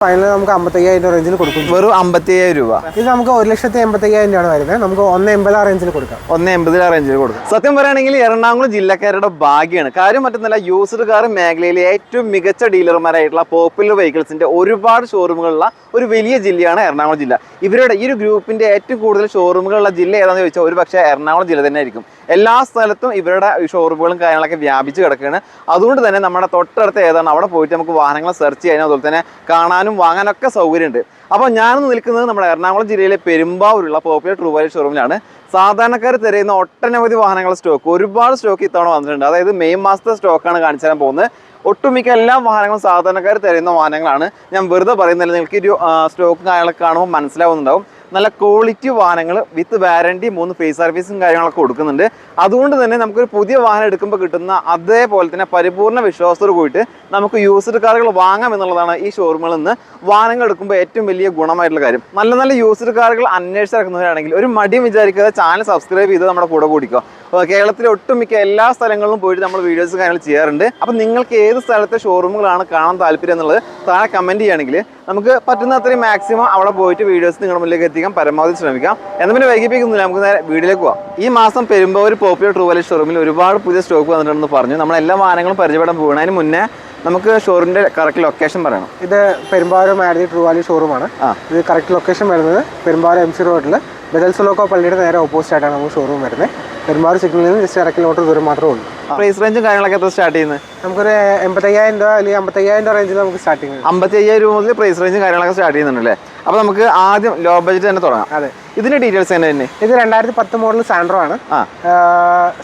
Final നമുക്ക് 55,000 റേഞ്ചിൽ കൊടുക്കും. വെറും 55,000 രൂപ. ഇത് നമുക്ക് 1,85,000 രൂപയാണ് വരുന്നത്. നമുക്ക് 1,80 റേഞ്ചിൽ കൊടുക്കാം. 1,80 റേഞ്ചിൽ കൊടുക്കാം. സത്യം പറയുകയാണെങ്കിൽ എറണാകുളം ജില്ലക്കാരുടെ ഭാഗ്യമാണ്. കാര്യം മറ്റൊന്നല്ല, യൂസ്ഡ് കാർ മേഖലയിലെ ഏറ്റവും മികച്ച ഡീലർമാരായിട്ടുള്ള പോപ്പുലർ വെഹിക്കിൾസിന്റെ ഒരുപാട് ഷോറൂമുകളുള്ള ഒരു വലിയ ജില്ലയാണ് എറണാകുളം ജില്ല. ഇവരുടെ ഈ ഒരു ഗ്രൂപ്പിന്റെ ഏറ്റവും കൂടുതൽ ഷോറൂമുകളുള്ള ജില്ല ഏതാണെന്ന് ചോദിച്ചാൽ ഒരു പക്ഷേ എറണാകുളം ജില്ല തന്നെ ആയിരിക്കും. എല്ലാ സ്ഥലത്തും ഇവരുടെ ഷോറൂമുകളും കാര്യങ്ങളൊക്കെ വ്യാപിച്ച് കിടക്കുകയാണ്. അതുകൊണ്ട് തന്നെ നമ്മുടെ തൊട്ടടുത്ത് ഏതാണ് അവിടെ പോയിട്ട് നമുക്ക് വാഹനങ്ങൾ സെർച്ച് ചെയ്യാനും അതുപോലെ തന്നെ കാണാനും വാങ്ങാനൊക്കെ സൗകര്യമുണ്ട്. അപ്പോൾ ഞാനൊന്ന് നിൽക്കുന്നത് നമ്മുടെ എറണാകുളം ജില്ലയിലെ പെരുമ്പാവൂരുള്ള പോപ്പുലർ ട്രൂ വാല്യൂ ഷോറൂമിലാണ്. സാധാരണക്കാർ തിരയുന്ന ഒട്ടനവധി വാഹനങ്ങളുടെ സ്റ്റോക്ക്, ഒരുപാട് സ്റ്റോക്ക് ഇത്തവണ വന്നിട്ടുണ്ട്. അതായത് മെയ് മാസത്തെ സ്റ്റോക്കാണ് കാണിച്ചു തരാൻ പോകുന്നത്. ഒട്ടുമിക്ക എല്ലാ വാഹനങ്ങളും സാധാരണക്കാർ തിരയുന്ന വാഹനങ്ങളാണ്. ഞാൻ വെറുതെ പറയുന്നില്ല, നിങ്ങൾക്ക് ഒരു സ്റ്റോക്കും കാര്യങ്ങളൊക്കെ കാണുമ്പോൾ മനസ്സിലാവുന്നുണ്ടാവും. നല്ല ക്വാളിറ്റി വാഹനങ്ങൾ വിത്ത് വാറണ്ടി, 3 ഫ്രീ സർവീസും കാര്യങ്ങളൊക്കെ കൊടുക്കുന്നുണ്ട്. അതുകൊണ്ട് തന്നെ നമുക്കൊരു പുതിയ വാഹനം എടുക്കുമ്പോൾ കിട്ടുന്ന അതേപോലെ തന്നെ പരിപൂർണ്ണ വിശ്വാസത്തോട് കൂടിയിട്ട് നമുക്ക് യൂസ്ഡ് കാറുകൾ വാങ്ങാം എന്നുള്ളതാണ് ഈ ഷോറൂമുകളിൽ നിന്ന് വാഹനങ്ങൾ എടുക്കുമ്പോൾ ഏറ്റവും വലിയ ഗുണമായിട്ടുള്ള കാര്യം. നല്ല നല്ല യൂസ്ഡ് കാറുകൾ അന്വേഷിച്ചിറക്കുന്നവരാണെങ്കിൽ ഒരു മടിയും വിചാരിക്കാതെ ചാനൽ സബ്സ്ക്രൈബ് ചെയ്ത് നമ്മുടെ കൂടെ കൂടിക്കോ. കേരളത്തിലെ ഒട്ടുമിക്ക എല്ലാ സ്ഥലങ്ങളിലും പോയിട്ട് നമ്മൾ വീഡിയോസ് കാര്യങ്ങൾ ചെയ്യാറുണ്ട്. അപ്പം നിങ്ങൾക്ക് ഏത് സ്ഥലത്തെ ഷോറൂമുകളാണ് കാണാൻ താല്പര്യം എന്നുള്ളത് താഴെ കമൻറ്റ് ചെയ്യുകയാണെങ്കിൽ നമുക്ക് പറ്റുന്ന അത്രയും മാക്സിമം അവിടെ പോയിട്ട് വീഡിയോസ് നിങ്ങളുടെ മുന്നിലേക്ക് എത്തിക്കാൻ പരമാവധി ശ്രമിക്കാം. എന്നാൽ പിന്നെ വൈകിപ്പിക്കുന്നില്ല, നമുക്ക് നേരെ വീഡിയോയിലേക്ക് പോകാം. ഈ മാസം പെരുമ്പാവൂർ പോപ്പുലർ ട്രൂ വാല്യൂ ഷോറൂമിൽ ഒരുപാട് പുതിയ സ്റ്റോക്ക് വന്നിട്ടുണ്ടെന്ന് പറഞ്ഞു. നമ്മളെല്ലാ വാഹനങ്ങളും പരിചയപ്പെടാൻ പോകുന്നതിന് മുന്നേ നമുക്ക് ഷോറൂമിന്റെ കറക്റ്റ് ലൊക്കേഷൻ പറയണം. ഇത് പെരുമ്പാവൂർ മാരുതി ട്രൂ വാല്യൂ ഷോറൂമാണ്. ഇത് കറക്റ്റ് ലൊക്കേഷൻ വരുന്നത് പെരുമ്പാവൂർ MC റോഡിൽ ബദൽസുലോക്കോ പള്ളിയുടെ നേരെ ഓപ്പോസിറ്റ് ആയിട്ടാണ് നമുക്ക് ഷോറൂം വരുന്നത്. പെരുമ്പാവൂർ സിഗ്നലിൽ നിന്ന് ജസ്റ്റ് 1 കിലോമീറ്റർ ദൂരം മാത്രമേ ഉള്ളൂ. പ്രൈസ് റേഞ്ചും കാര്യങ്ങളൊക്കെ എത്ര സ്റ്റാർട്ട് ചെയ്യുന്നത്? നമുക്കൊരു 85,000 രൂപ അല്ലെങ്കിൽ 55,000 രൂപ റേഞ്ചിൽ നമുക്ക് സ്റ്റാർട്ടിങ് 55,000 രൂപ മുതൽ പ്രൈസ് റേഞ്ചും കാര്യങ്ങളൊക്കെ സ്റ്റാർട്ട് ചെയ്യുന്നുണ്ടല്ലേ. അപ്പോൾ നമുക്ക് ആദ്യം ലോ ബഡ്ജറ്റ് തന്നെ തുടങ്ങാം. അതെ, ഇതിന്റെ ഡീറ്റെയിൽസ് തന്നെ. ഇത് 2010 മോഡൽ സാൻഡ്രോ ആണ്.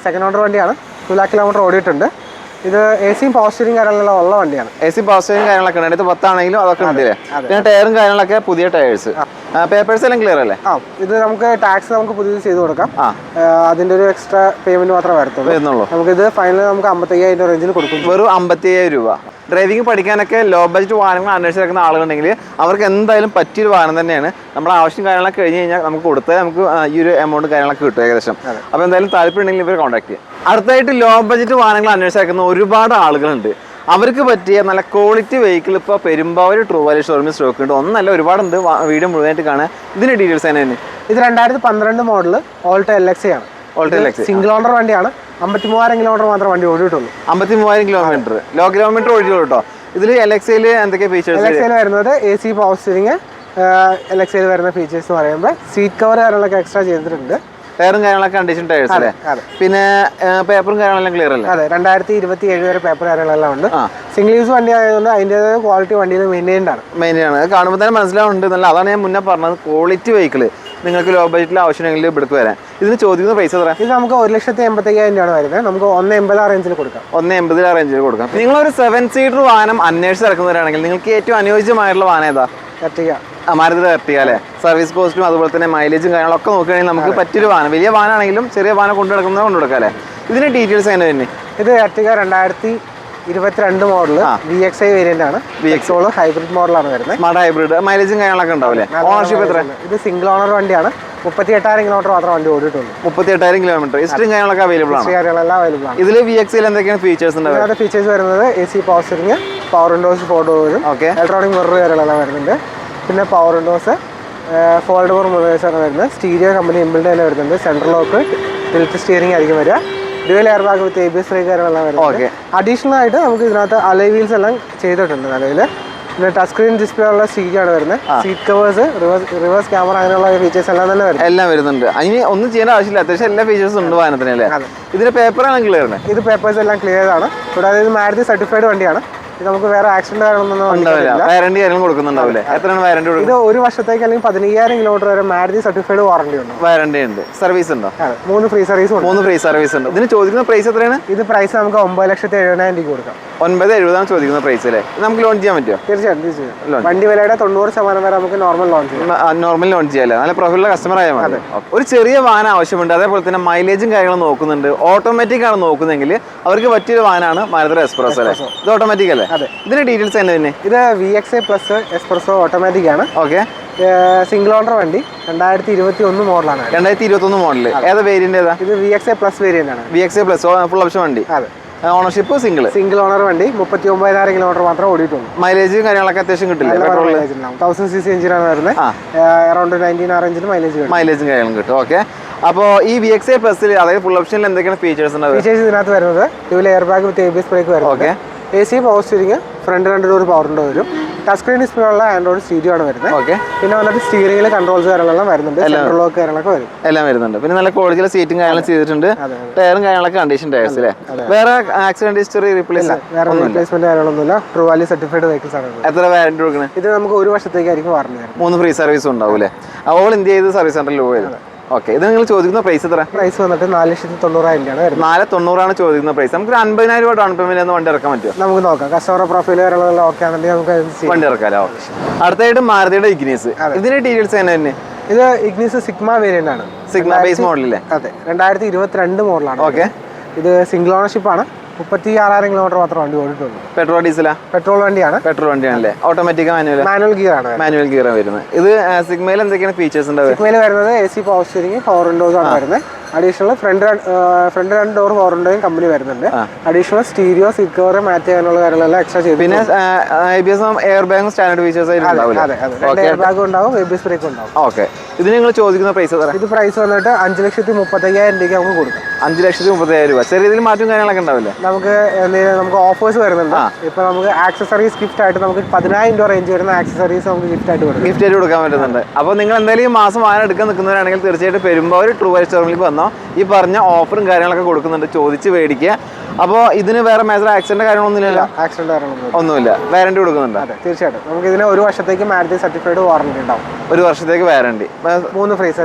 സെക്കൻഡ് ഓണർ വണ്ടിയാണ്. 2 lakh കിലോമീറ്റർ ഓടിയിട്ടുണ്ട്. ഇത് AC പവർ സ്റ്റിയറിംഗ് കാര്യങ്ങളെല്ലാം ഉള്ള വണ്ടിയാണ്. AC പവർ സ്റ്റിയറിംഗ് കാര്യങ്ങളൊക്കെ ഉണ്ട്. 10 ആണെങ്കിലും അതൊക്കെ ഉണ്ടല്ലേ. പിന്നെ ടയറും കാര്യങ്ങളൊക്കെ പുതിയ ടയേഴ്സ്. പേപ്പേഴ്സ് എല്ലാം ക്ലിയർ അല്ലേ? ഇത് നമുക്ക് ടാക്സ് നമുക്ക് പുതിയത് ചെയ്ത് കൊടുക്കാം. അതിന്റെ ഒരു എക്സ്ട്രാ പേയ്മെന്റ് മാത്രമേ വരത്തുള്ളൂ. നമുക്ക് ഇത് ഫൈനൽ നമുക്ക് 55,000 രൂപ റേഞ്ചിൽ കൊടുക്കും. വെറും 55,000 രൂപ. ഡ്രൈവിംഗ് പഠിക്കാനൊക്കെ ലോ ബഡ്ജറ്റ് വാഹനങ്ങൾ അന്വേഷിച്ചിരിക്കുന്ന ആളുകളുണ്ടെങ്കിൽ അവർക്ക് എന്തായാലും പറ്റിയൊരു വാഹനം തന്നെയാണ്. നമ്മുടെ ആവശ്യം കാര്യങ്ങളൊക്കെ കഴിഞ്ഞ് കഴിഞ്ഞാൽ നമുക്ക് കൊടുത്താൽ നമുക്ക് ഈ ഒരു എമൗണ്ട് കാര്യങ്ങളൊക്കെ കിട്ടും ഏകദേശം. അപ്പോൾ എന്തായാലും താല്പര്യം ഉണ്ടെങ്കിൽ ഇവർ കോൺടാക്ട് ചെയ്യാം. അടുത്തായിട്ട് ലോ ബഡ്ജറ്റ് വാഹനങ്ങൾ അന്വേഷിച്ചിരിക്കുന്ന ഒരുപാട് ആളുകളുണ്ട്. അവർക്ക് പറ്റിയ നല്ല ക്വാളിറ്റി വെഹിക്കിൾ ഇപ്പോൾ പെരുമ്പാവൂർ ട്രൂ വാല്യൂ ഷോറൂമിൽ സ്റ്റോക്ക് ഉണ്ട്. ഒന്നല്ല, ഒരുപാടുണ്ട്. വീഡിയോ മുഴുവനായിട്ട് കാണാൻ. ഇതിന്റെ ഡീറ്റെയിൽസ് തന്നെ. ഇത് 2012 മോഡൽ ഓൾട്ടോ LX ആണ്. സിംഗിൾ ഓണർ വണ്ടിയാണ്. 53,000 കിലോമീറ്റർ മാത്രമേ വണ്ടി ഓടിയിട്ടുള്ളൂ. 53,000 കിലോമീറ്റർ ലോ കിലോമീറ്റർ ഓടിയിട്ടുള്ളൂ കേട്ടോ. ഇതിൽ LXയിൽ എന്തൊക്കെ ഫീച്ചേഴ്സ്? LXയിൽ വരുന്നത് AC പവർ സ്റ്റിയറിംഗ്. LXയിൽ വരുന്ന ഫീച്ചേഴ്സ് എന്ന് പറയുമ്പോൾ സീറ്റ് കവർ കാര്യങ്ങളൊക്കെ എക്സ്ട്രാ ചെയ്തിട്ടുണ്ട്. ടയറും കാര്യങ്ങളൊക്കെ കണ്ടീഷൻ ടയേഴ്സ് അല്ലേ? പിന്നെ പേപ്പറും കാര്യങ്ങളെല്ലാം ക്ലിയർ അല്ലേ? അതെ, 2027 വരെ പേപ്പർ കാര്യങ്ങളെല്ലാം ഉണ്ട്. സിംഗിൾ യൂസ് വണ്ടി ആയതുകൊണ്ട് അതിൻ്റെതായ ക്വാളിറ്റി വണ്ടിയിൽ മെയിൻറ്റൈൻഡ് ആണ്. കാണുമ്പോൾ തന്നെ മനസ്സിലാവുന്നുണ്ട്. നല്ല അതാണ് ഞാൻ മുന്നേ പറഞ്ഞത്, ക്വാളിറ്റി വെഹിക്കിള് നിങ്ങൾക്ക് ലോ ബഡ്ജറ്റിൽ ആവശ്യമെങ്കിൽ ഇവിടുത്തെ വരാൻ. ഇതിന് ചോദിക്കുന്ന പൈസ എത്ര? ഇത് നമുക്ക് 1,85,000 രൂപയാണ് വരുന്നത്. നമുക്ക് 1,80 റേഞ്ചിൽ കൊടുക്കാം. 1,80 റേഞ്ചിൽ കൊടുക്കാം. നിങ്ങളൊരു 7 സീറ്റർ വാഹനം അന്വേഷിച്ച് ഇറക്കുന്നവരാണെങ്കിൽ നിങ്ങൾക്ക് ഏറ്റവും അനുയോജ്യമായിട്ടുള്ള വാഹനം ഏതാ? എർട്ടിഗ. മാരുതി എർട്ടിഗ അല്ലേ. സർവീസ് കോസ്റ്റും അതുപോലെ തന്നെ മൈലേജും കാര്യങ്ങളൊക്കെ നോക്കുകയാണെങ്കിൽ നമുക്ക് പറ്റിയൊരു വാഹനം. വലിയ വാഹനമാണെങ്കിലും ചെറിയ വാഹനം കൊണ്ടു നടക്കുന്നത് കൊണ്ടുകൊടുക്കാം അല്ലേ. ഇതിന്റെ ഡീറ്റെയിൽസ് എങ്ങനെ തന്നെ? ഇത് എർട്ടിഗ 2022 മോഡൽ VXI വേരിയന്റ് ആണ്. VXO ഹൈബ്രിഡ് മോഡലാണ് വരുന്നത്. Smart hybrid. മൈലേജും കാര്യങ്ങളൊക്കെ ഉണ്ടാവില്ലേ? ഓണർഷിപ്പ് എത്ര? ഇത് സിംഗിൾ ഓണർ വണ്ടിയാണ്. 38,000 കിലോമീറ്റർ മാത്രം വണ്ടി ഓടിയിട്ടുള്ളൂ. 38,000 കിലോമീറ്റർ. ഹിസ്റ്ററിയും കാര്യങ്ങളൊക്കെ അവൈലബിൾ ആണ്. ഇതിൽ VXI എന്തൊക്കെയാണ് ഫീച്ചേഴ്സ് ഉണ്ടാവുക? ഫീച്ചേഴ്സ് വരുന്നത് AC power steering, power Windows 4 door വരും. ഇലക്ട്രോണിക് മിറർ കാര്യങ്ങളെല്ലാം വരുന്നുണ്ട്. പിന്നെ പവർ വിൻഡോസ്, ഫോൾഡബിൾ മിറേഴ്സ് ആണ് വരുന്നത്. സ്റ്റീരിയോ കമ്പനി ഇമ്പിൾഡ് തന്നെ വരുന്നുണ്ട്. സെൻട്രൽ ലോക്ക്, ടിൽറ്റ് സ്റ്റിയറിംഗ് ആയിരിക്കും വരിക. Dual air bag with ABS break കാര്യങ്ങളെല്ലാം വരുന്നത്. അഡീഷണൽ ആയിട്ട് നമുക്ക് ഇതിനകത്ത് അലോയ് വീൽസ് എല്ലാം ചെയ്തിട്ടുണ്ട് നിലവിൽ. പിന്നെ ടച്ച് സ്ക്രീൻ ഡിസ്പ്ലേ ഉള്ള സ്റ്റീരിയോ ആണ് വരുന്നത്. സീറ്റ് കവേഴ്സ്, റിവേഴ്സ് ക്യാമറ, അങ്ങനെയുള്ള ഫീച്ചേഴ്സ് എല്ലാം തന്നെ വരുന്നത്. എല്ലാം വരുന്നുണ്ട്. അതിന് ഒന്നും ചെയ്യേണ്ട ആവശ്യമില്ല. അത്യാവശ്യം എല്ലാ ഫീച്ചേഴ്സും ഉണ്ട് വാഹനത്തിന് അല്ലേ. ഇതിന്റെ പേപ്പറാണ് ക്ലിയർ ആണ്. ഇത് പേപ്പേഴ്സ് എല്ലാം ക്ലിയർ ആണ്. കൂടാതെ ഇത് മാരുതി സർട്ടിഫൈഡ് വണ്ടിയാണ്. ഇത് നമുക്ക് വേറെ ആക്സിഡന്റ് കാര്യങ്ങളൊന്നും വാറണ്ടി കാര്യങ്ങൾ കൊടുക്കുന്നുണ്ടാവില്ലേ? എത്രയാണ് വാറണ്ടി? ഇത് 1 വർഷത്തേക്ക് അല്ലെങ്കിൽ 15,000 കിലോമീറ്റർ വരെ മാരുതി സർട്ടിഫൈഡ് വാറണ്ടി ഉണ്ട്. വാറണ്ടി ഉണ്ട്. സർവീസ് ഉണ്ടോ? 3 ഫ്രീ സർവീസ് ഉണ്ട്. 3 ഫ്രീ സർവീസ് ഉണ്ട്. ഇതിന് ചോദിക്കുന്ന പ്രൈസ് എത്രയാണ്? ഇത് പ്രൈസ് നമുക്ക് 9,70,000 രൂപ കൊടുക്കാം. 9,70,000 ചോദിക്കുന്ന പ്രൈസ് അല്ലേ. നമുക്ക് ലോൺ ചെയ്യാൻ പറ്റുമോ? തീർച്ചയായും. വണ്ടി വിലയുടെ 90% വരെ നമുക്ക് നോർമൽ ലോൺ ചെയ്യാം. നോർമൽ ലോൺ ചെയ്യാല്ലേ. നല്ല പ്രൊഫൈലുള്ള കസ്റ്റമർ ആയാൽ മതി. ഒരു ചെറിയ വാഹനം ആവശ്യമുണ്ട്, അതേപോലെ തന്നെ മൈലേജും കാര്യങ്ങളും നോക്കുന്നുണ്ട്, ഓട്ടോമാറ്റിക് ആണ് നോക്കുന്നെങ്കിൽ അവർക്ക് പറ്റിയൊരു വാഹനമാണ് മാരുതി എക്സ്പ്രസ് അല്ലേ. ഇത് ഓട്ടോമാറ്റിക് അല്ലേ? ഇതിന്റെ ഡീറ്റെയിൽസ് തന്നെ. ഇത് VXI പ്ലസ് എക്സ്പ്രസോ ഓട്ടോമാറ്റിക് ആണ്. ഓക്കെ. സിംഗിൾ ഓണർ വണ്ടി. 2021 മോഡലാണ്. 2021 മോഡൽ. ഏതാ വേരിയന്റ്? ഏതാ? ഇത് VXI പ്ലസ് വേരിയന്റ് ആണ്. VXI പ്ലസ് ഫുൾ ഓപ്ഷൻ വണ്ടി. ഓണർഷിപ്പ് സിംഗിൾ ഓണർ വണ്ടി 39,000 കിലോമീറ്റർ മാത്രമേ ഓടിയിട്ടുള്ളൂ. മൈലേജ് കാര്യങ്ങളൊക്കെ അത്യാവശ്യം കിട്ടില്ല. 1000 cc എഞ്ചിനാണ് വരുന്നത്. അറൗണ്ട് 19 റേഞ്ചിൽ മൈലേജും കാര്യങ്ങളും കിട്ടും. ഓക്കെ, അപ്പോൾ ഈ VXi പ്ലസിൽ അതായത് ഫുൾ ഓപ്ഷനിൽ എന്തൊക്കെയാണ് ഫീച്ചേഴ്സ് ഇതിനകത്ത് വരുന്നത്? Dual air bag with ABS brake വരുന്നത്. AC power steering, front 2 door power window വരും. ടച്ച് സ്ക്രീൻ ഡിസ്പ്ലേ ഉള്ള ആൻഡ്രോയിഡ് സ്റ്റീരിയോ ആണ് വരുന്നത്. പിന്നെ വന്നിട്ട് സ്റ്റിയറിംഗിൽ കൺട്രോൾസ് കാര്യങ്ങളെല്ലാം വരുന്നുണ്ട്. സെൻട്രൽ ലോക്ക് കാര്യങ്ങളൊക്കെ വരും. എല്ലാം വരുന്നുണ്ട്. പിന്നെ നല്ല ക്വാളിറ്റിയിലെ സീറ്റും കാര്യങ്ങളും ചെയ്തിട്ടുണ്ട്. ടയറും കാര്യങ്ങളൊക്കെ കണ്ടീഷൻ ടയർസ് അല്ലേ? വേറെ ആക്സിഡന്റ് ഹിസ്റ്ററി റീപ്ലേസ്മെന്റ് കാര്യങ്ങളൊന്നുമില്ല. ട്രൂ വാല്യൂ സർട്ടിഫൈഡ് വെഹിക്കിൾസ് ആണ്. എത്ര വാറന്റി കൊടുക്കുന്നത്? ഇത് നമുക്ക് 1 വർഷത്തേക്കായിരിക്കും വാറന്റി തരുന്നത്. 3 ഫ്രീ സർവീസും ഉണ്ടാവും അല്ലേ? ഓൾ ഇന്ത്യ ചെയ്ത് സർവീസ് സെന്ററിൽ പോയത്. ഓക്കെ, ഇത് നിങ്ങൾ ചോദിക്കുന്ന പ്രൈസ് എത്ര? പ്രൈസ് വന്നിട്ട് 4,90,000 ആണ്. 4,90,000 ചോദിക്കുന്ന പ്രൈസ്. നമുക്ക് 50,000 രൂപ ഡൗൺ പേയ്മെന്റ് വണ്ടി ഇറക്കാൻ പറ്റുമോ? നമുക്ക് നോക്കാം. കസ്റ്റമർ പ്രൊഫൈൽ ഓക്കെ ആണെങ്കിൽ നമുക്ക് വണ്ടി ഇറക്കാലോ. അടുത്തായിട്ട് മാരുതിയുടെ ഇഗ്നിസ്. ഇതിന്റെ ഡീറ്റെയിൽസ് തന്നെ? ഇത് ഇഗ്നിസ് സിഗ്മ വേരിയന്റ് ആണ്. സിഗ്മ ബേസ് മോഡലില്ലേ? അതെ, 2022 മോഡലാണ്. ഓക്കെ, ഇത് സിംഗിൾ ഓണർഷിപ്പ് ആണ്. 36,000 കിലോമീറ്റർ മാത്രം വണ്ടി ഓടിയിട്ടുള്ളൂ. പെട്രോൾ ഡീസലാ? പെട്രോൾ വണ്ടിയാണ്. പെട്രോൾ വണ്ടിയാണല്ലേ? ഓട്ടോമാറ്റിക് മാനുവൽ ഗിയർ ആണ്. മാനുവൽ ഗിയർ വരുന്നത്. ഇത് സിഗ്മയിൽ എന്തൊക്കെയാണ് ഫീച്ചേഴ്സ് ഉണ്ടാവുക? സിഗ്മയിൽ വരുന്നത് AC power steering, power windows ആണ് വരുന്നത്. അഡീഷണൽ ഫ്രണ്ട് 2 ഡോർ പവർ വിൻഡോയും കമ്പനി വരുന്നുണ്ട്. Additional stereo, seat cover mat ചെയ്യാനുള്ള കാര്യങ്ങളെല്ലാം എക്സ്ട്രാ ചെയ്തു. പിന്നെ ABS എയർ ബാഗും സ്റ്റാൻഡേർഡ് ഫീച്ചേഴ്സ് എയർ ബാഗ് ഉണ്ടാവും, ABS ബ്രേക്ക് ഉണ്ടാവും. ഓക്കെ, ഇതിന് നിങ്ങൾ ചോദിക്കുന്ന പ്രൈസ് എത്ര? ഇത് പ്രൈസ് വന്നിട്ട് 5,35,000 രൂപയ്ക്ക് നമുക്ക് കൊടുക്കാം. 5,35,000 രൂപ. ചെറിയ രീതിയിൽ മാറ്റം കാര്യങ്ങളൊക്കെ ഉണ്ടാവില്ലേ? നമുക്ക് ഓഫേഴ്സ് വരുന്നുണ്ട്. ഇപ്പൊ നമുക്ക് ആക്സസറീസ് ഗിഫ്റ്റ് ആയിട്ട് നമുക്ക് 10,000 രൂപ റേഞ്ച് വരുന്ന ആക്സസറീസ് നമുക്ക് ഗിഫ്റ്റ് ആയിട്ട് കൊടുക്കാൻ പറ്റുന്നുണ്ട്. അപ്പോൾ നിങ്ങൾ എന്തായാലും ഈ മാസം വാഹനം എടുക്കാൻ നിൽക്കുന്നവരാണെങ്കിൽ തീർച്ചയായിട്ടും പെരുമ്പാവൂർ ട്രൂ വാല്യൂ ഷോറൂമിലേക്ക് വന്നോ. ഈ പറഞ്ഞ ഓഫറും കാര്യങ്ങളൊക്കെ കൊടുക്കുന്നുണ്ട്, ചോദിച്ച് മേടിക്കുക. അപ്പോൾ ഇതിന് വേറെ മേജർ ആക്സിഡന്റ് കാര്യങ്ങളൊന്നുമില്ല? ആക്സിഡന്റ് ഒന്നുമില്ല. വാറന്റി കൊടുക്കുന്നുണ്ട്? അതെ, തീർച്ചയായിട്ടും. നമുക്ക് ഇതിന് 1 വർഷത്തേക്ക് മാരുതി സർട്ടിഫൈഡ് വാറന്റി ഉണ്ടാവും. 1 വർഷത്തേക്ക് വാറന്റി, 3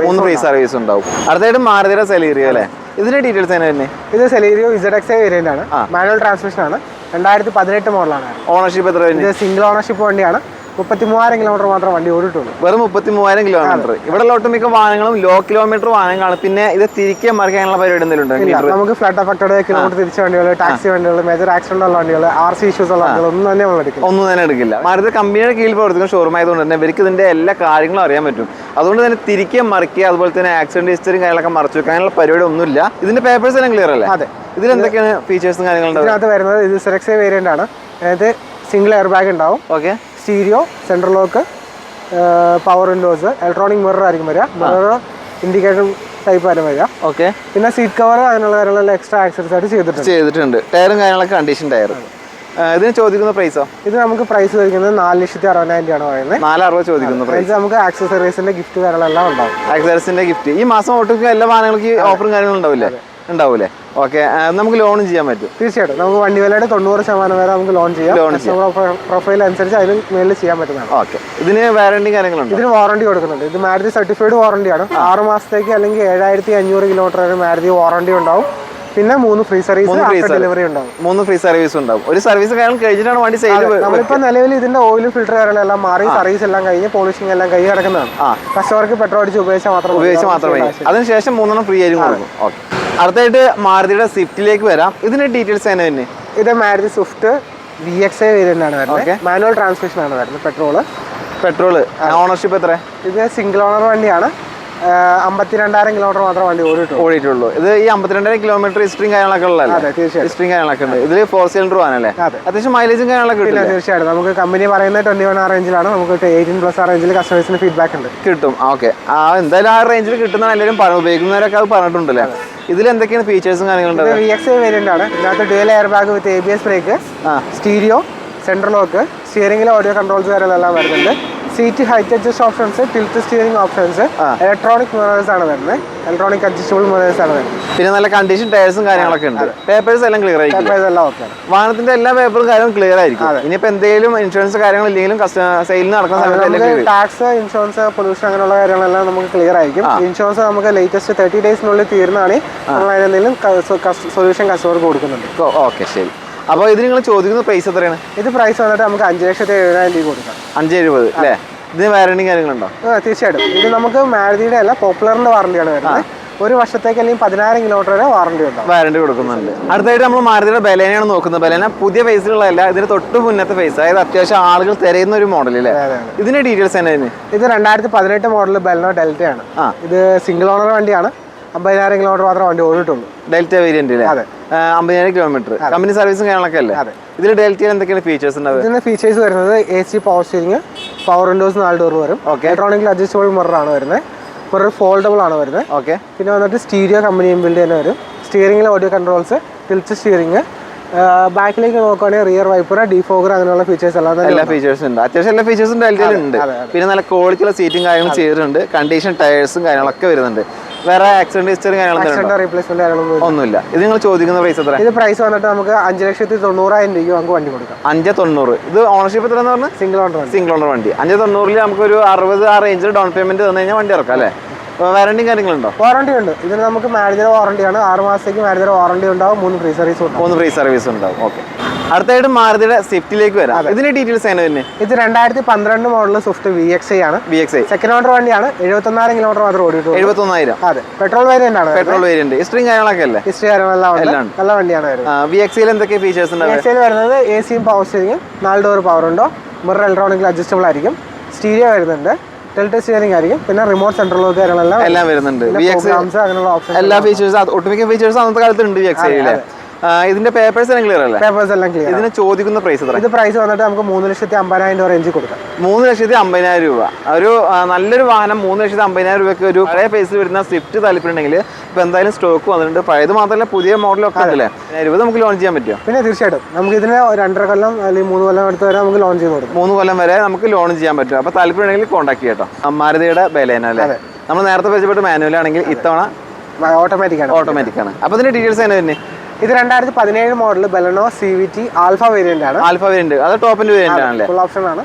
ഫ്രീ സർവീസ് ഉണ്ടാവും. അടുത്തായിട്ട് മാരുതിയുടെ സെലീറിയോ അല്ലേ? ഇതിന്റെ ഡീറ്റെയിൽസ് തന്നെ? ഇത് സെലീറിയോ ZXi വേരിയന്റ് ആണ്. മാനുവൽ ട്രാൻസ്മിഷൻ ആണ്. 2018 മോഡലാണ്. ഓണർഷിപ്പ് എത്ര? ഇത് സിംഗിൾ ഓണർഷിപ്പ് വണ്ടിയാണ്. 33,000 കിലോമീറ്റർ മാത്രം വണ്ടി ഓടിയിട്ടുള്ളൂ. വെറും 33,000 കിലോമീറ്റർ. ഇവിടെ ഒട്ടുമിക്ക വാഹനങ്ങളും ലോ കിലോമീറ്റർ വാഹനങ്ങളാണ്. പിന്നെ ഇത് തിരികെ മറിക്കാനുള്ള പരിപാടി എന്തെങ്കിലും? നമുക്ക് ഫ്ലഡ് അഫക്റ്റഡ് കിലോമീറ്റർ തിരിച്ച വണ്ടികൾ, ടാക്സി വണ്ടികൾ, മേജർ ആക്സിഡന്റ് ഉള്ള വണ്ടികൾ, RC ഇഷ്യൂസ് ഉള്ള വണ്ടികൾ ഒന്നും തന്നെ എടുക്കില്ല. മാരുതി കമ്പനിയുടെ കീഴിൽ പ്രവർത്തിക്കുന്ന ഷോറൂം ആയതുകൊണ്ട് തന്നെ ഇവർക്ക് ഇതിന്റെ എല്ലാ കാര്യങ്ങളും അറിയാൻ പറ്റും. അതുകൊണ്ട് തന്നെ തിരികെ മറിക്കുക, അതുപോലെ തന്നെ ആക്സിഡന്റ് ഹിസ്റ്ററിയും കാര്യങ്ങളൊക്കെ മറച്ചു വെക്കാനുള്ള പരിപാടി ഒന്നുമില്ല. ഇതിന്റെ പേപ്പേഴ്സ് എല്ലാം ക്ലിയർ അല്ലേ? അതെ. ഇതിലെന്തൊക്കെയാണ് ഫീച്ചേഴ്സും കാര്യങ്ങളും? ഇതിനകത്ത് വരുന്നത് ഇത് ZXi വേരിയന്റ് ആണ്. അതായത് സിംഗിൾ എയർ ബാഗ് ഉണ്ടാവും. Okay, stereo, central lock, power windows, electronic mirror ആയിരിക്കും വരിക. മിറർ ഇൻഡിക്കേറ്റർ ടൈപ്പ് ആയിരുന്നു വരിക. ഓക്കെ, പിന്നെ സീറ്റ് കവർ അതിനുള്ള കാര്യങ്ങളെല്ലാം എക്സ്ട്രാ ആക്സസറീസ് ആയിട്ട് ചെയ്തിട്ടുണ്ട്. ടയറും കാര്യങ്ങളൊക്കെ കണ്ടീഷൻ ടയർ. ഇതിന് ചോദിക്കുന്ന പ്രൈസോ? ഇത് നമുക്ക് പ്രൈസ് ചോദിക്കുന്നത് 4,60,000 രൂപയാണ് പറയുന്നത്. 4,60,000 ചോദിക്കുന്ന പ്രൈസ്. നമുക്ക് ആക്സസറീസിന്റെ ഗിഫ്റ്റ് കാര്യങ്ങളെല്ലാം ഉണ്ടാവും. ആക്സസറീസിന്റെ ഗിഫ്റ്റ് ഈ മാസം ഒട്ടുമിക്ക എല്ലാ വാഹനങ്ങൾക്ക് ഓഫറും കാര്യങ്ങളും ഉണ്ടാവൂലേ? ഓക്കെ, നമുക്ക് ലോണും ചെയ്യാൻ പറ്റും? തീർച്ചയായിട്ടും. നമുക്ക് വണ്ടി വിലയുടെ 90% വരെ നമുക്ക് ലോൺ ചെയ്യാം. പ്രൊഫൈൽ അനുസരിച്ച് അതിന് മേളിൽ ചെയ്യാൻ പറ്റുന്നതാണ്. ഓക്കെ, ഇതിന് വാറന്റി കാര്യങ്ങളുണ്ട്? ഇതിന് വാറന്റി കൊടുക്കുന്നുണ്ട്. ഇത് മാരുതി സർട്ടിഫൈഡ് വാറന്റിയാണ്. 6 മാസത്തേക്ക് അല്ലെങ്കിൽ 7,500 കിലോമീറ്റർ വരെ മാരുതി വാറന്റി ഉണ്ടാവും. പിന്നെ 3 ഫ്രീ സർവീസ് ഡെലിവറി ഉണ്ടാവും. 3 ഫ്രീ സർവീസ് ഉണ്ടാവും. ഒരു സർവീസ് കാര്യം കഴിഞ്ഞിട്ടാണ് വണ്ടി സെയിൽ. നമ്മളിപ്പോൾ നിലവിൽ ഇതിന്റെ ഓയിൽ ഫിൽറ്റർ കാര്യങ്ങളെല്ലാം മാറി സർവീസ് എല്ലാം കഴിഞ്ഞ് പോളിഷിംഗ് എല്ലാം കഴിഞ്ഞ് കിടക്കുന്നതാണ്. കസ്റ്റമർക്ക് പെട്രോൾ അടിച്ച് ഉപയോഗിച്ചാൽ മാത്രമേ അതിനുശേഷം 3 ഫ്രീ ആയിരിക്കും കൊടുക്കും. ഓക്കെ, അടുത്തായിട്ട് മാരുതിയുടെ സ്വിഫ്റ്റിലേക്ക് വരാം. ഇതിന്റെ ഡീറ്റെയിൽസ് തന്നെ? ഇത് മാരുതി സ്വിഫ്റ്റ് VXi വേരിയന്റ് ആണ് വരുന്നത്. മാനുവൽ ട്രാൻസ്മിഷൻ ആണ് വരുന്നത്. പെട്രോള്. ഓണർഷിപ്പ് എത്ര? ഇത് സിംഗിൾ ഓണർ വണ്ടിയാണ്. 52,000 കിലോമീറ്റർ മാത്രം വണ്ടി ഓടിയിട്ടുള്ളൂ. ഇത് ഈ 52,000 കിലോമീറ്റർ ഹിസ്റ്ററിയും കാര്യങ്ങളൊക്കെ ഉള്ളതല്ലേ? ഹിസ്റ്ററിയും കാര്യങ്ങളൊക്കെ ഉണ്ട്. ഇതിൽ 4 സിലിണ്ടർ ആണല്ലേ? അത്യാവശ്യം മൈലേജും കാര്യങ്ങളൊക്കെ കിട്ടില്ല? തീർച്ചയായിട്ടും. നമുക്ക് കമ്പനി പറയുന്നത് 21 റേഞ്ചിലാണ്. നമുക്ക് 18+ റേഞ്ചിൽ കസ്റ്റമേഴ്സിന് ഫീഡ്ബാക്ക് ഉണ്ട്. കിട്ടും. ഓക്കെ, എന്തായാലും ആ റേഞ്ചിൽ കിട്ടുന്ന എല്ലാവരും ഉപയോഗിക്കുന്നവരൊക്കെ അത് പറഞ്ഞിട്ടുണ്ടല്ലേ? ഇതിൽ എന്തൊക്കെയാണ് ഫീച്ചേഴ്സും കാര്യങ്ങളുണ്ട്? VXi വേരിയന്റ് ആണ്. ഇതിനകത്ത് dual air bag with ABS brake, stereo, central lock, സ്റ്റിയറിംഗിൽ ഓഡിയോ കൺട്രോൾസ് കാര്യങ്ങളെല്ലാം വരുന്നുണ്ട്. Seat height adjust options, tilt steering options, electronic mirrors ആണ് വരുന്നത്. ഇലക്ട്രോണിക് അഡ്ജസ്റ്റബിൾ മിറേഴ്സ് ആണ് വരുന്നത്. പിന്നെ നല്ല കണ്ടീഷൻ ടയർസും കാര്യങ്ങളൊക്കെ ഉണ്ട്. പേപ്പേഴ്സ് എല്ലാം ക്ലിയർ ആയിരിക്കും? വാഹനത്തിന്റെ എല്ലാ പേപ്പറും കാര്യങ്ങളും ക്ലിയർ ആയിരിക്കും. ഇനിയിപ്പോൾ എന്തെങ്കിലും ഇൻഷുറൻസ് കാര്യങ്ങൾ ഇല്ലെങ്കിലും സെയിൽ നടക്കുന്ന സമയത്ത് ടാക്സ്, ഇൻഷുറൻസ്, പൊല്യൂഷൻ അങ്ങനെയുള്ള കാര്യങ്ങളെല്ലാം നമുക്ക് ക്ലിയർ ആയിരിക്കും. ഇൻഷുറൻസ് നമുക്ക് ലേറ്റസ്റ്റ് 30 ഡേയ്സിനുള്ളിൽ തീർന്നാണ് നമ്മൾ അതിനെന്തെങ്കിലും സൊല്യൂഷൻ കസ്റ്റമർക്ക് കൊടുക്കുന്നുണ്ട്. ഓക്കെ, ശരി. അപ്പോൾ ഇത് നിങ്ങൾ ചോദിക്കുന്ന പ്രൈസ് എത്രയാണ്? ഇത് പ്രൈസ് വന്നിട്ട് നമുക്ക് 5,70,000 രൂപ കൊടുക്കാം. 5,70,000 അല്ലേ? ഇതിന് വാറന്റി കാര്യങ്ങളുണ്ടോ? തീർച്ചയായിട്ടും. ഇത് നമുക്ക് മാരുതിയുടെ അല്ല, പോപ്പുലറിന്റെ വാറന്റിയാണ് വരുന്നത്. 1 വർഷത്തേക്ക് അല്ലെങ്കിൽ 10,000 കിലോമീറ്റർ വരെ വാറന്റി കൊടുക്കുന്നുണ്ട്. അടുത്തായിട്ട് നമ്മൾ മാരുതിയുടെ ബലേനയാണ് നോക്കുന്നത്. ബലേന പുതിയ ഫേസിലുള്ളതല്ല, ഇതിന് തൊട്ട് മുന്നത്തെ ഫേസ്, അതായത് അത്യാവശ്യം ആളുകൾ തിരയുന്ന ഒരു മോഡൽ അല്ലേ? ഇതിന്റെ ഡീറ്റെയിൽസ് തന്നെ? ഇത് 2018 മോഡൽ ബലെനോ ഡെൽറ്റ ആണ്. ഇത് സിംഗിൾ ഓണർ വണ്ടിയാണ്. 50,000 കിലോമീറ്റർ മാത്രമേ വണ്ടി ഓടിയിട്ടുള്ളൂ. ഡെൽറ്റ വേരിയന്റ് അല്ലേ? 50,000 കിലോമീറ്റർ കമ്പനി സർവീസും കാര്യങ്ങളൊക്കെ അല്ലേ? ഇതിൽ ഡെൽറ്റയിൽ എന്തൊക്കെയാണ് ഫീച്ചേഴ്സ് ഉണ്ടാവുക? ഇതിന്റെ ഫീച്ചേഴ്സ് വരുന്നത് AC power steering, power Windows 4 door വരും, ഇലക്ട്രോണിക്കൽ അഡ്ജസ്റ്റബിൾ മിറർ ആണ് വരുന്നത്, മിറർ ഫോൾഡബിൾ ആണ് വരുന്നത്. ഓക്കെ. പിന്നെ വന്നിട്ട് സ്റ്റീരിയോ കമ്പനി ബിൽഡ് തന്നെ വരും. സ്റ്റിയറിംഗിൽ ഓഡിയോ കൺട്രോൾസ്, ടിൽറ്റ് സ്റ്റിയറിംഗ്, ബാക്കിലേക്ക് നോക്കുകയാണെങ്കിൽ റിയർ വൈപ്പർ, ഡിഫോഗർ അങ്ങനെയുള്ള ഫീച്ചേഴ്സ് എല്ലാ ഫീച്ചേഴ്സും ഉണ്ട്. അത്യാവശ്യം എല്ലാ ഫീച്ചേഴ്സും ഡെൽറ്റയിൽ ഉണ്ട്. പിന്നെ നല്ല ക്വാളിറ്റിയുള്ള സീറ്റും കാര്യങ്ങളും ചെയ്തിട്ടുണ്ട്. കണ്ടീഷൻ ടയേഴ്സും കാര്യങ്ങളൊക്കെ വരുന്നുണ്ട്. വേറെ ആക്സിഡന്റ് ഹിസ്റ്ററി റീപ്ലേസ്മെന്റ് ഒന്നുമില്ല. ഇത് നിങ്ങൾ ചോദിക്കുന്ന പ്രൈസ് എത്ര? ഇത് പ്രൈസ് വന്നിട്ട് നമുക്ക് 5,90,000 രൂപ നമുക്ക് വണ്ടി കൊടുക്കാം. 5,90,000. ഇത് ഓണർഷിപ്പ് എത്ര എന്ന് പറഞ്ഞാൽ സിംഗിൾ ഓണർ വണ്ടി. 5,90,000 നമുക്കൊരു 60 ആ റേഞ്ചിൽ ഡൗൺ പേയ്മെന്റ് തന്നു കഴിഞ്ഞാൽ വണ്ടി ഇറക്കാം അല്ലേ? വാറണ്ടിയും കാര്യങ്ങളുണ്ടോ? വാറണ്ടി ഉണ്ട്. ഇതിന് നമുക്ക് മാരുതിയുടെ വാറണ്ടിയാണ്. 6 മാസത്തേക്ക് മാരുതിയുടെ വാറണ്ടി ഉണ്ടാവും. 3 ഫ്രീ സർവീസ് ഉണ്ടാവും. ഓക്കെ. അടുത്തായിട്ട് മാരുതിയുടെ സ്വിഫ്റ്റിലേക്ക് വരാം. ഇതിന്റെ ഡീറ്റെയിൽസ് ആണ് തന്നെ. ഇത് 2012 മോഡൽ സ്വിഫ്റ്റ് VXi ആണ്. സെക്കൻഡ് ഓണർ വണ്ടിയാണ്. 71,000 കിലോമീറ്റർ മാത്രം ഓടിയിട്ടുള്ളൂ. 71,000. അതെ, പെട്രോൾ വേരിയന്റ് ആണ്. ഹിസ്റ്ററിയും കാര്യങ്ങളൊക്കെ അല്ലേ? ഹിസ്റ്ററി കാര്യങ്ങളെല്ലാം നല്ല വണ്ടിയാണ് വരുന്നത്. VXiയിൽ എന്തൊക്കെ ഫീച്ചേഴ്സ് ഉണ്ട്? VXiയിൽ വരുന്നത് ACയും പവർ സ്റ്റിയറിംഗും, 4 ഡോർ പവർ ഉണ്ടോ, മിറർ ഇലക്ട്രോണിക്കൽ അഡ്ജസ്റ്റബിൾ ആയിരിക്കും, സ്റ്റീരിയോ വരുന്നുണ്ട്, ടിൽറ്റ് സ്റ്റിയറിംഗ് ആയിരിക്കും, പിന്നെ റിമോട്ട് സെൻട്രൽ ലോക്ക് എല്ലാം വരുന്നുണ്ട്. അങ്ങനെയുള്ള ഓപ്ഷൻ എല്ലാ ഫീച്ചേഴ്സ് ഒട്ടുമിക്ക ഫീച്ചേഴ്സ് അന്നത്തെ കാലത്ത് ഉണ്ട് VXiയിൽ. ഇതിന്റെ പേപ്പേഴ്സ് എല്ലാം ക്ലിയർ അല്ലേ? പേപ്പേഴ്സ് എല്ലാം ക്ലിയർ. ഇതിന് ചോദിക്കുന്ന പ്രൈസ് എത്ര? ഇത് പ്രൈസ് വന്നിട്ട് നമുക്ക് 3,50,000 രൂപ റേഞ്ച് കൊടുക്കാം. 3,50,000 രൂപ. ഒരു നല്ലൊരു വാഹനം 3,50,000 രൂപയ്ക്ക് ഒരു പഴയ പൈസ വരുന്ന സ്വിഫ്റ്റ് താല്പര്യമുണ്ടെങ്കിൽ ഇപ്പൊ എന്തായാലും സ്റ്റോക്ക് വന്നിട്ടുണ്ട്. പഴയത് മാത്രമല്ല പുതിയ മോഡലൊക്കെ ഉണ്ടല്ലേ? 20 നമുക്ക് ലോഞ്ച് ചെയ്യാൻ പറ്റുമോ? പിന്നെ തീർച്ചയായിട്ടും നമുക്ക് ഇതിന് 2.5 കൊല്ലം അല്ലെങ്കിൽ 3 കൊല്ലം അടുത്ത് വരെ നമുക്ക് ലോഞ്ച് ചെയ്ത് കൊടുക്കും. 3 കൊല്ലം വരെ നമുക്ക് ലോൺ ചെയ്യാൻ പറ്റും. അപ്പൊ താല്പര്യമുണ്ടെങ്കിൽ കോൺടാക്ട് ചെയ്യട്ടോ. മാരുതിയുടെ ബലേന അല്ലേ? നമ്മൾ നേരത്തെ പരിചയപ്പെട്ട് മാനുവൽ ആണെങ്കിൽ ഇത്തവണ ഓട്ടോമാറ്റിക് ആണ്. അപ്പൊ ഇതിന്റെ ഡീറ്റെയിൽസ് ആണ് തന്നെ. ഇത് 2017 model Baleno CVT alpha variant ആണ്. അത് ടോപ്പിന്റെ വേരിയന്റ് ആണല്ലേ? ഫുൾ ഓപ്ഷൻ ആണ്.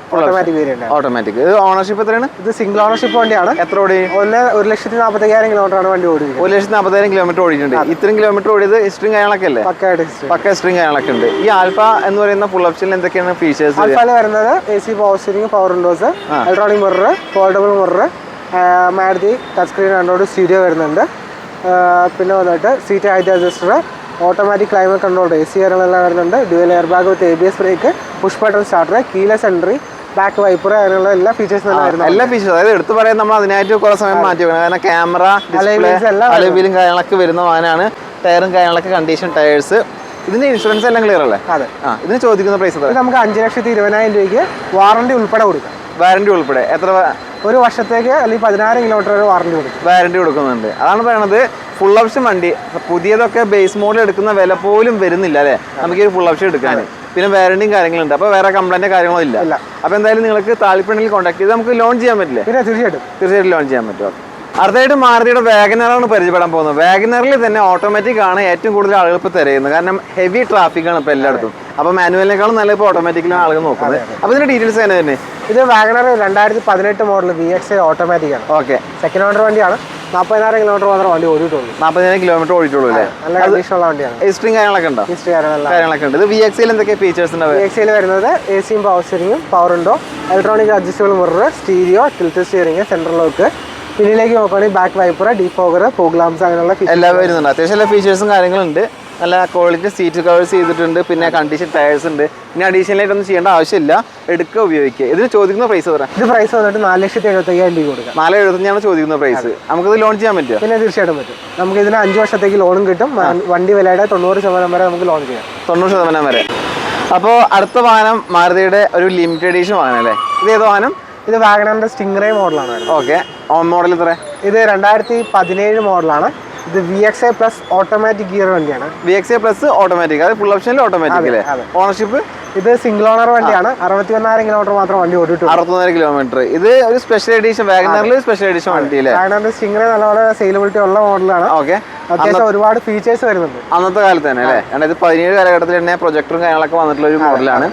ഓട്ടോമാറ്റിക്. ഇത് ഓണർഷിപ്പ് എത്രയാണ്? ഇത് സിംഗിൾ ഓണർഷിപ്പ് വണ്ടിയാണ്. എത്ര ഓടി? 1,45,000 കിലോമീറ്റർ ആണ് വണ്ടി ഓടിയത്. 1,40,000 കിലോമീറ്റർ ഓടിയിട്ടുണ്ട്. ഇത്രയും കിലോമീറ്റർ ഓടിയത് ഹിസ്റ്ററിയും കാര്യങ്ങളൊക്കെ അല്ലേ? പക്ക ഹിസ്റ്ററിയും കാര്യങ്ങളൊക്കെ ഉണ്ട്. ഈ ആൽഫ എന്ന് പറയുന്ന ഫുൾ ഓപ്ഷനിൽ എന്തൊക്കെയാണ് ഫീച്ചേഴ്സ്? ആൽഫയിൽ വരുന്നത് AC power steering, power windows, electronic mirror, foldable mirror, Maruti touch screen Android stereo വരുന്നുണ്ട്. പിന്നെ വന്നിട്ട് seat height adjuster, automatic climate control, AC കാര്യങ്ങളെല്ലാം വരുന്നുണ്ട്. Dual air bag with ABS brake, push button starter, keyless entry, back wiper, അങ്ങനെയുള്ള എല്ലാ ഫീച്ചേഴ്സും എല്ലാ features. അതായത് എടുത്തു പറയാൻ നമ്മൾ അതിനായിട്ട് കുറെ സമയം മാറ്റി വെക്കണം. കാരണം ക്യാമറ, അലവിലും കാര്യങ്ങളൊക്കെ വരുന്ന വാഹനമാണ്. ടയറും കാര്യങ്ങളൊക്കെ കണ്ടീഷൻ ടയേഴ്സ്. ഇതിന്റെ ഇൻഷുറൻസ് എല്ലാം ക്ലിയർ അല്ലേ? അതെ. ഇതിന് ചോദിക്കുന്ന പ്രൈസ് നമുക്ക് 5,20,000 രൂപയ്ക്ക് വാറണ്ടി ഉൾപ്പെടെ കൊടുക്കാം. വാറണ്ടി ഉൾപ്പെടെ എത്ര? ഒരു വർഷത്തേക്ക് അല്ലെങ്കിൽ 16 കിലോമീറ്റർ വരെ വാറണ്ടി കൊടുക്കുന്നുണ്ട്. അതാണ് പറയണത്. ഫുൾ ഓപ്ഷൻ വണ്ടി പുതിയതൊക്കെ ബേസ് മോഡൽ എടുക്കുന്ന വില പോലും വരുന്നില്ല അല്ലേ? നമുക്ക് ഈ ഫുൾ ഓപ്ഷൻ എടുക്കാൻ. പിന്നെ വാറണ്ടിയും കാര്യങ്ങളുണ്ട്. അപ്പോൾ വേറെ കംപ്ലൈന്റ് കാര്യങ്ങളോ ഇല്ല. അപ്പോൾ എന്തായാലും നിങ്ങൾക്ക് താല്പര്യമുണ്ടെങ്കിൽ കോൺടാക്ട് ചെയ്ത് നമുക്ക് ലോൺ ചെയ്യാൻ പറ്റില്ലേ? പിന്നെ തീർച്ചയായിട്ടും ലോൺ ചെയ്യാൻ പറ്റും. അടുത്തായിട്ട് മാരുതിയുടെ വാഗനറാണ് പരിചയപ്പെടാൻ പോകുന്നത്. വാഗനറിൽ തന്നെ ഓട്ടോമാറ്റിക് ആണ് ഏറ്റവും കൂടുതൽ ആളുകൾ ഇപ്പോൾ തിരയുന്നത്. കാരണം ഹെവി ട്രാഫിക് ആണ് ഇപ്പോൾ എല്ലായിടത്തും. അപ്പോൾ മാനുവലിനേക്കാളും നല്ല ഇപ്പോൾ ഓട്ടോമാറ്റിക്കിലാണ് ആളുകൾ നോക്കുന്നത്. അപ്പോൾ ഇതിന്റെ ഡീറ്റെയിൽസ് തന്നെ. ഇത് വാഗനർ 2018 മോഡൽ VXi ഓട്ടോമാറ്റിക് ആണ്. ഓക്കെ. സെക്കൻഡ് ഓണർ വണ്ടിയാണ്. 40,000 കിലോമീറ്റർ മാത്രം വണ്ടി ഓടിയിട്ടുള്ളൂ. 40,000 കിലോമീറ്റർ ഓടിയിട്ടുള്ളൂ അല്ലേ? നല്ല കണ്ടീഷനുള്ള വണ്ടിയാണ്. ഹിസ്റ്ററിയും കാര്യങ്ങളൊക്കെ ഉണ്ടോ? കാര്യങ്ങളൊക്കെ ഉണ്ട്. ഇത് VXiയിൽ എന്തൊക്കെ ഫീച്ചേഴ്സ് ഉണ്ട്? VXiയിൽ വരുന്നത് ACയും പവർ സ്റ്റിയറിംഗും, power window, electronic adjustable mirror, stereo, tilt steering, central lock, പിന്നിലേക്ക് നോക്കുകയാണെങ്കിൽ back wiper, defogger, fog lamps, അങ്ങനെയുള്ള എല്ലാം വരുന്നുണ്ട്. അത്യാവശ്യം എല്ലാ ഫീച്ചേഴ്സും കാര്യങ്ങളുണ്ട്. നല്ല ക്വാളിറ്റി സീറ്റ് കവേഴ്സ് ചെയ്തിട്ടുണ്ട്. പിന്നെ കണ്ടീഷൻ ടയേഴ്സ് ഉണ്ട്. പിന്നെ അഡീഷണൽ ആയിട്ടൊന്നും ചെയ്യേണ്ട ആവശ്യമില്ല. എടുക്കുക, ഉപയോഗിക്കുക. ഇതിന് ചോദിക്കുന്ന പ്രൈസ് പറയാം. ഇത് പ്രൈസ് വന്നിട്ട് 4,75,000 രൂപ കൊടുക്കാം. 4,75,000 ചോദിക്കുന്ന പ്രൈസ്. നമുക്കിത് ലോൺ ചെയ്യാൻ പറ്റുമോ? പിന്നെ തീർച്ചയായിട്ടും പറ്റും. നമുക്ക് ഇതിന് 5 വർഷത്തേക്ക് ലോണും കിട്ടും. വണ്ടി വിലയുടെ 90% വരെ നമുക്ക് ലോൺ ചെയ്യാം. 90% വരെ. അപ്പോൾ അടുത്ത വാഹനം മാരുതിയുടെ ഒരു ലിമിറ്റഡ് എഡിഷൻ വാഹനം അല്ലേ? ഇത് ഏത് വാഹനം? ഇത് വാഗണറിന്റെ സ്റ്റിംഗ്രേ മോഡലാണ്. ഓക്കെ. മോഡൽ എത്ര? ഇത് 2017 മോഡലാണ്. ഇത് VXi പ്ലസ് ഓട്ടോമാറ്റിക് ഗിയർ വണ്ടിയാണ്. VXi plus automatic. അത് ഫുൾ ഓപ്ഷനിൽ ഓട്ടോമാറ്റിക് അല്ലേ? ഓണർഷിപ്പ്? ഇത് സിംഗിൾ ഓണർ വണ്ടിയാണ്. 61,000 കിലോമീറ്റർ മാത്രം വണ്ടി ഓടിയിട്ടുള്ളൂ. 61,000 കിലോമീറ്റർ. ഇത് ഒരു സ്പെഷ്യൽ എഡിഷൻ വാഗനറിൽ സ്പെഷ്യൽ എഡിഷൻ വണ്ടി അല്ലേ? വാഗണറിന്റെ സ്റ്റിംഗ്രേ നല്ലപോലെ സെയിലബിലിറ്റി ഉള്ള മോഡലാണ്. ഓക്കെ. അത്യാവശ്യം ഒരുപാട് ഫീച്ചേഴ്സ് വരുന്നുണ്ട് അന്നത്തെ കാലത്ത് തന്നെ അല്ലേ? 2017 കാലഘട്ടത്തിൽ തന്നെ പ്രൊജക്ടറും കാര്യങ്ങളൊക്കെ വന്നിട്ടുള്ള ഒരു മോഡലാണ്.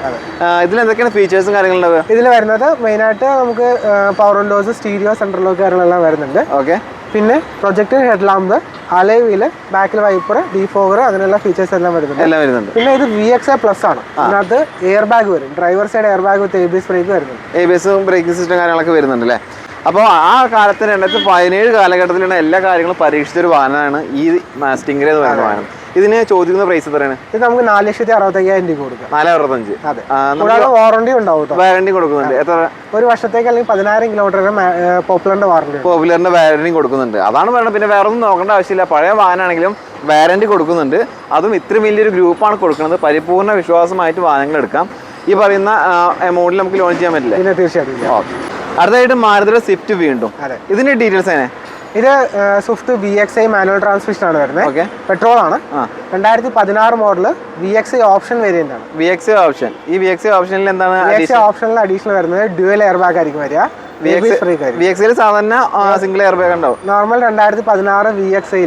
ഇതിൽ എന്തൊക്കെയാണ് ഫീച്ചേഴ്സും കാര്യങ്ങളുണ്ടാവുക? ഇതിൽ വരുന്നത് മെയിനായിട്ട് നമുക്ക് power Windows, stereo, central lock കാര്യങ്ങളെല്ലാം വരുന്നുണ്ട്. ഓക്കെ. പിന്നെ projector head lamp, alloy wheel, ബാക്കിൽ വൈപ്പർ, ഡിഫോഗർ, അങ്ങനെയുള്ള ഫീച്ചേഴ്സ് എല്ലാം വരുന്നുണ്ട്. പിന്നെ ഇത് VXi പ്ലസ് ആണ്. അതിനകത്ത് എയർ ബാഗ് വരും. Driver side air bag with ABS break വരുന്നുണ്ട്. ABS ബ്രേക്കിംഗ് സിസ്റ്റം കാര്യങ്ങളൊക്കെ വരുന്നുണ്ട് അല്ലേ? അപ്പോൾ ആ കാലത്ത് 2017 കാലഘട്ടത്തിലാണ് എല്ലാ കാര്യങ്ങളും പരീക്ഷിച്ചൊരു വാഹനമാണ് ഈ സ്റ്റിംഗ്രേ എന്ന് പറയുന്ന വാഹനം. ഇതിന് ചോദിക്കുന്ന പ്രൈസ് എത്രയാണ്? ഇത് നമുക്ക് 4,65,000 രൂപ കൊടുക്കാം. 465. അതെ. കൂടാതെ വാറണ്ടി ഉണ്ടാവും. വാറണ്ടി കൊടുക്കുന്നുണ്ട്. എത്ര? ഒരു വർഷത്തേക്ക് അല്ലെങ്കിൽ 10,000 കിലോമീറ്റർ പോപ്പുലറിന്റെ വാറണ്ടി. പോപ്പുലറിന്റെ വാറണ്ടി കൊടുക്കുന്നുണ്ട്. അതാണ് വേണം. പിന്നെ വേറെ ഒന്നും നോക്കേണ്ട ആവശ്യമില്ല. പഴയ വാഹനമാണെങ്കിലും വാറണ്ടി കൊടുക്കുന്നുണ്ട്. അതും ഇത്ര വലിയൊരു ഗ്രൂപ്പാണ് കൊടുക്കുന്നത്. പരിപൂർണ്ണ വിശ്വാസമായിട്ട് വാഹനങ്ങൾ എടുക്കാം. ഈ പറയുന്ന എമൗണ്ടിൽ നമുക്ക് ലോൺ ചെയ്യാൻ പറ്റില്ല? പിന്നെ തീർച്ചയായിട്ടും. അടുത്തായിട്ട് മാരുതിയുടെ സ്വിഫ്റ്റ് വീണ്ടും. ഇതിന്റെ ഡീറ്റെയിൽസ് എങ്ങനെ? ഇത് സ്വിഫ്റ്റ് VXi മാനുവൽ ട്രാൻസ്മിഷൻ ആണ് വരുന്നത്. പെട്രോൾ ആണ്. 2016 മോഡൽ VXi ഓപ്ഷൻ വേരിയന്റ് ആണ്. VXi option. ഈ VXi ഓപ്ഷനിൽ എന്താണ്? VXi ഓപ്ഷനിൽ അഡീഷണൽ വരുന്നത് ഡ്യുവൽ എയർ ബാഗ് ആയിരിക്കും വരിക. VXi സാധാരണ സിംഗിൾ എയർ ബാഗ് ഉണ്ടാവും. നോർമൽ 2016 VXi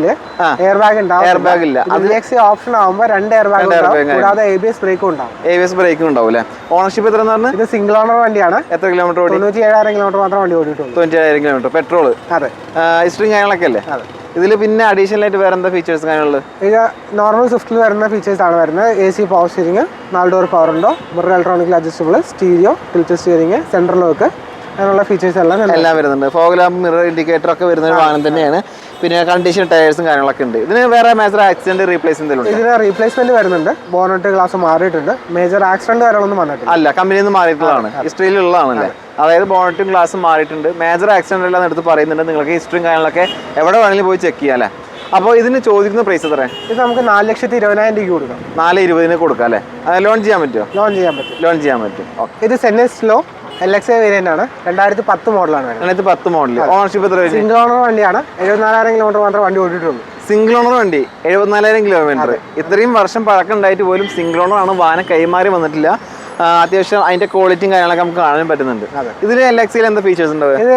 എയർ ബാഗ് ഉണ്ടാവും. എയർ ബാഗ് ഇല്ല. VXi ഓപ്ഷൻ ആവുമ്പോൾ 2 എയർ ബാഗ് ഉണ്ടാവും. കൂടാതെ ABS ബ്രേക്കും ഉണ്ടാവും. ABS ബ്രേക്കും ഉണ്ടാവും അല്ലേ? ഓണർഷിപ്പ് എത്ര? ഇത് സിംഗിൾ ഓണർ വണ്ടിയാണ്. എത്ര കിലോമീറ്റർ ഓടി? 97,000 കിലോമീറ്റർ മാത്രം വണ്ടി ഓടിയിട്ടുള്ളൂ. 97,000 കിലോമീറ്റർ. പെട്രോൾ. അതെ. ഹിസ്റ്ററിയും കാര്യങ്ങളൊക്കെ അല്ലേ? ഇതിൽ പിന്നെ അഡീഷണൽ ആയിട്ട് വേറെ എന്താ ഫീച്ചേഴ്സ് കാര്യങ്ങളുള്ളത്? ഇത് നോർമൽ സ്വിഫ്റ്റിൽ വരുന്ന ഫീച്ചേഴ്സ് ആണ് വരുന്നത്. AC power steering, 4 door power ഉണ്ടോ, mirror electronic adjustable, stereo, tilt steering, central lock, അങ്ങനെയുള്ള ഫീച്ചേഴ്സ് എല്ലാം വരുന്നുണ്ട്. ഫോഗ് ലാമ്പ്, മിറർ ഇൻഡിക്കേറ്റർ ഒക്കെ വരുന്ന ഒരു വാഹനം തന്നെയാണ്. പിന്നെ കണ്ടീഷൻ ടയേഴ്സും കാര്യങ്ങളൊക്കെ ഉണ്ട്. ഇതിന് വേറെ മേജർ ആക്സിഡന്റ് റീപ്ലേസ് എന്തെങ്കിലും? ഇതിന് റീപ്ലേസ്മെന്റ് വരുന്നുണ്ട്. ബോണറ്റ് ഗ്ലാസ് മാറിയിട്ടുണ്ട്. മേജർ ആക്സിഡന്റ് കാര്യങ്ങളൊന്നും വന്നിട്ടില്ല. അല്ല, കമ്പനിയിൽ നിന്ന് മാറിയിട്ടുള്ളതാണ്. ഹിസ്റ്ററിയിലുള്ളതാണല്ലേ? അതായത് ബോണറ്റും ഗ്ലാസും മാറിയിട്ടുണ്ട്. മേജർ ആക്സിഡന്റ് എല്ലാം എടുത്ത് പറയുന്നുണ്ട്. നിങ്ങൾക്ക് ഹിസ്റ്ററിയും കാര്യങ്ങളൊക്കെ എവിടെ വേണമെങ്കിലും പോയി ചെക്ക് ചെയ്യാം അല്ലേ? അപ്പോൾ ഇതിന് ചോദിക്കുന്ന പ്രൈസ് എത്ര? ഇത് നമുക്ക് 4,20,000 രൂപ കൊടുക്കാം. 4,20,000 കൊടുക്കാം അല്ലേ? ലോൺ ചെയ്യാൻ പറ്റുമോ? ലോൺ ചെയ്യാൻ പറ്റും. ഇത് സെന്നസ്ലോ LXi വേരിയന്റ് ആണ്. 2010 മോഡലാണ്. 2010 മോഡൽ. ഓണർഷിപ്പ് എത്ര? സിംഗിൾ ഓണർ വണ്ടിയാണ്. 74,000 കിലോമീറ്റർ മാത്രം വണ്ടി ഓടിയിട്ടുള്ളൂ. സിംഗിൾ ഓണർ വണ്ടി 74,000 കിലോമീറ്റർ. ഇത്രയും വർഷം പഴക്കം ഉണ്ടായിട്ട് പോലും സിംഗിൾ ഓണർ ആണ്. വാഹനം കൈമാറി വന്നിട്ടില്ല. അത്യാവശ്യം അതിന്റെ ക്വാളിറ്റിയും കാര്യങ്ങളൊക്കെ നമുക്ക് കാണാൻ പറ്റുന്നുണ്ട്. ഇതിൽ LXi എന്താ ഫീച്ചേഴ്സ് ഉണ്ടാവുക? ഇത്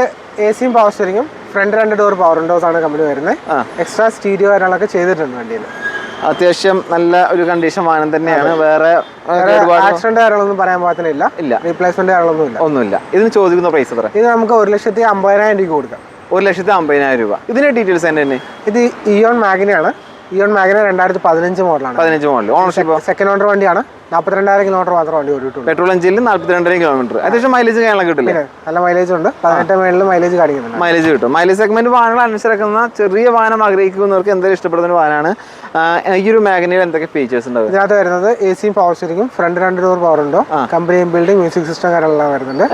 AC പവർ സ്റ്റിയറിംഗും ഫ്രണ്ട് 2 ഡോർ പവർ വിൻഡോസ് ആണ് കമ്പനി വരുന്നത്. എക്സ്ട്രാ സ്റ്റീരിയോ കാര്യങ്ങളൊക്കെ ചെയ്തിട്ടുണ്ട് വണ്ടിയിൽ. അത്യാവശ്യം നല്ല ഒരു കണ്ടീഷൻ വാഹനം തന്നെയാണ്. വേറെ ആക്സിഡന്റ് കാര്യങ്ങളൊന്നും പറയാൻ പാകത്തിനില്ല. റീപ്ലേസ്മെന്റ് കാര്യങ്ങളൊന്നും ഒന്നുമില്ല. ഇതിന് ചോദിക്കുന്ന പ്രൈസ് എത്ര? ഇത് നമുക്ക് 1,50,000 രൂപ കൊടുക്കാം. 1,50,000 രൂപ. ഇതിന്റെ ഡീറ്റെയിൽസ് തന്നെ? ഇത് ഇയോൺ മാഗ്നയാണ്. ഇയോൺ മാഗ്ന 2015 മോഡലാണ്. 15 മോഡൽ. ഓണർഷിപ്പ് സെക്കൻഡ് ഓണർ വണ്ടിയാണ്. 42,000 കിലോമീറ്റർ മാത്രം വണ്ടി ഓടിയിട്ടുള്ളൂ. പെട്രോൾ എഞ്ചിനിൽ 42,000 കിലോമീറ്റർ. അത്യാവശ്യം മൈലേജ് കാര്യങ്ങളൊക്കെ കിട്ടില്ല? നല്ല മൈലേജ് ഉണ്ട്. 18 മേളിൽ മൈലേജ് കാണിക്കുന്നുണ്ട്. മൈലേജ് കിട്ടും. മൈലേജ് സെഗ്മെന്റ് വാഹനങ്ങൾ അനുസരിക്കുന്ന ചെറിയ വാഹനം ആഗ്രഹിക്കുന്നവർക്ക് എന്തായാലും ഇഷ്ടപ്പെടുന്ന വാഹനമാണ്. ഈ ഒരു മാഗ്നയിൽ എന്തൊക്കെ ഫീച്ചേഴ്സ് ഉണ്ടാവും? ഇതിനകത്ത് വരുന്നത് AC പവർ സ്റ്റിയറിംഗും ഫ്രണ്ട് 2 ഡോർ പവർ ഉണ്ടോ, കമ്പനി ബിൽഡിംഗ് മ്യൂസിക് സിസ്റ്റം കാര്യങ്ങളെല്ലാം വരുന്നുണ്ട്.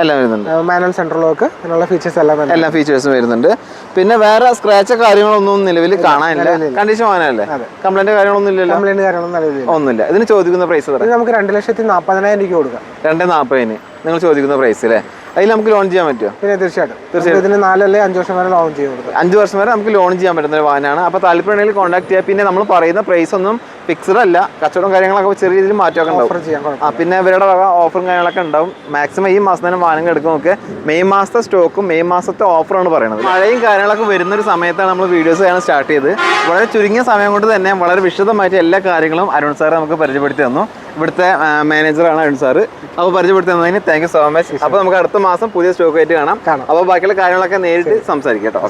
മാനുവൽ സെൻട്രൽ ലോക്ക്, അങ്ങനെയുള്ള ഫീച്ചേഴ്സ് എല്ലാ ഫീച്ചേഴ്സും വരുന്നുണ്ട്. പിന്നെ വേറെ സ്ക്രാച്ച് കാര്യങ്ങളൊന്നും നിലവിൽ കാണാനില്ല. കണ്ടീഷൻ വാഹനമല്ലേ? കംപ്ലൈന്റ് കാര്യങ്ങളൊന്നും ഇല്ലല്ലോ? കംപ്ലൈന്റ് കാര്യങ്ങളൊന്നും ഒന്നുമില്ല. ഇതിന് ചോദിക്കുന്ന പ്രൈസ് നമുക്ക് 2,40,000 രൂപ കൊടുക്കാം. 2,40,000 നിങ്ങൾ ചോദിക്കുന്ന പ്രൈസ് അല്ലേ? അതിൽ നമുക്ക് ലോൺ ചെയ്യാൻ പറ്റുമോ? പിന്നെ തീർച്ചയായിട്ടും. ഇതിന് 4 അല്ലെങ്കിൽ 5 വർഷം വരെ ലോൺ ചെയ്ത് കൊടുക്കാം. 5 വർഷം വരെ നമുക്ക് ലോൺ ചെയ്യാൻ പറ്റുന്ന ഒരു വാഹനമാണ്. അപ്പോൾ താല്പര്യമുണ്ടെങ്കിൽ കോൺടാക്ട് ചെയ്യുക. പിന്നെ നമ്മൾ പറയുന്ന പ്രൈസ് ഒന്നും ഫിക്സ്ഡ് അല്ല. കച്ചവടം കാര്യങ്ങളൊക്കെ ചെറിയ രീതിയിൽ മാറ്റമൊക്കെ ഉണ്ടാവും. പിന്നെ ഇവരുടെ വക ഓഫറും കാര്യങ്ങളൊക്കെ ഉണ്ടാവും. മാക്സിമം ഈ മാസം തന്നെ വാഹനങ്ങൾ എടുക്കും. നമുക്ക് മെയ് മാസത്തെ സ്റ്റോക്കും മെയ് മാസത്തെ ഓഫറാണ് പറയുന്നത്. മഴയും കാര്യങ്ങളൊക്കെ വരുന്ന ഒരു സമയത്താണ് നമ്മൾ വീഡിയോസ് ചെയ്യാൻ സ്റ്റാർട്ട് ചെയ്ത്. വളരെ ചുരുങ്ങിയ സമയം കൊണ്ട് തന്നെ വളരെ വിശദമായിട്ട് എല്ലാ കാര്യങ്ങളും അരുൺ സാർ നമുക്ക് പരിചയപ്പെടുത്തി തന്നു. ഇവിടുത്തെ മാനേജറാണ് അരുൺ സാർ. അപ്പോൾ പരിചയപ്പെടുത്തി തന്നതിന് താങ്ക് യു സോ മച്ച്. അപ്പോൾ നമുക്ക് അടുത്ത മാസം പുതിയ സ്റ്റോക്ക് ആയിട്ട് കാണാം. അപ്പോൾ ബാക്കിയുള്ള കാര്യങ്ങളൊക്കെ നേരിട്ട് സംസാരിക്കാം കേട്ടോ.